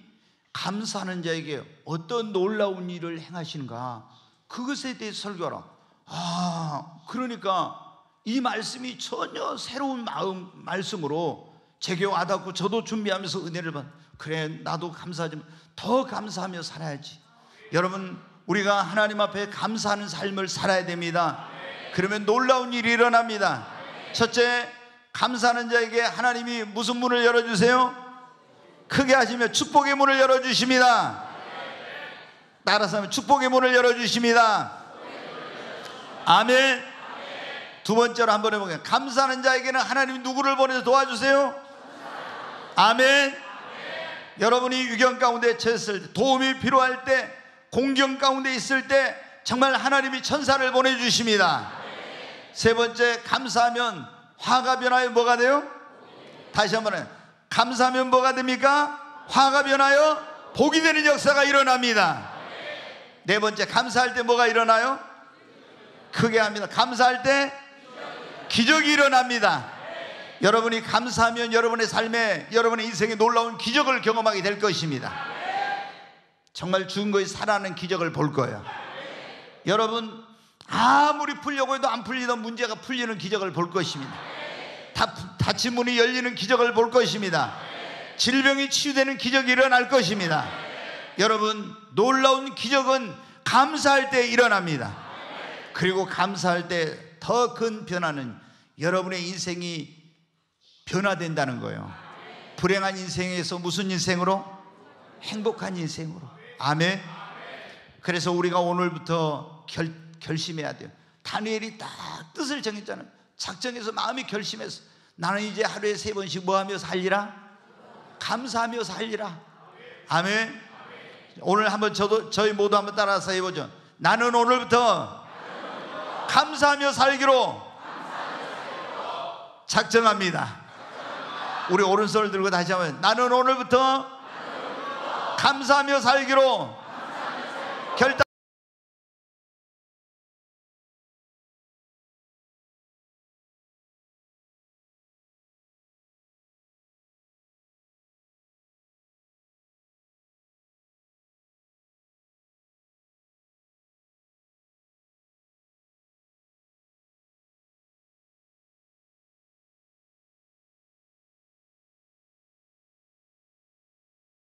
감사하는 자에게 어떤 놀라운 일을 행하시는가, 그것에 대해 설교하라. 그러니까 이 말씀이 전혀 새로운 말씀으로 제게 와닿고 저도 준비하면서 은혜를 받. 그래, 나도 감사하지만 더 감사하며 살아야지. 여러분, 우리가 하나님 앞에 감사하는 삶을 살아야 됩니다. 그러면 놀라운 일이 일어납니다. 첫째, 감사하는 자에게 하나님이 무슨 문을 열어주세요? 크게 하시며 축복의 문을 열어주십니다. 따라서 하면 축복의 문을 열어주십니다. 아멘. 두 번째로 한번 해보겠습니다. 감사하는 자에게는 하나님이 누구를 보내서 도와주세요? 아멘. 여러분이 위경 가운데 처했을 때, 도움이 필요할 때, 공경 가운데 있을 때 정말 하나님이 천사를 보내주십니다. 세 번째, 감사하면 화가 변하여 뭐가 돼요? 다시 한번 해요. 감사하면 뭐가 됩니까? 화가 변하여 복이 되는 역사가 일어납니다. 네 번째, 감사할 때 뭐가 일어나요? 크게 합니다. 감사할 때 기적이 일어납니다. 여러분이 감사하면 여러분의 삶에, 여러분의 인생에 놀라운 기적을 경험하게 될 것입니다. 정말 죽은 것이 살아나는 기적을 볼 거예요. 여러분, 아무리 풀려고 해도 안 풀리던 문제가 풀리는 기적을 볼 것입니다. 닫힌 문이 열리는 기적을 볼 것입니다. 질병이 치유되는 기적이 일어날 것입니다. 여러분, 놀라운 기적은 감사할 때 일어납니다. 그리고 감사할 때 더 큰 변화는 여러분의 인생이 변화된다는 거예요. 불행한 인생에서 무슨 인생으로? 행복한 인생으로. 아멘. 그래서 우리가 오늘부터 결심해야 돼요. 다니엘이 딱 뜻을 정했잖아요. 작정해서 마음이 결심해서 나는 이제 하루에 3번씩 뭐 하며 살리라? 감사하며 살리라. 아멘. 오늘 한번 저희 모두 한번 따라서 해보죠. 나는 오늘부터 감사하며 살기로 작정합니다. 우리 오른손을 들고 다시 한번, 나는 오늘부터 감사하며 살기로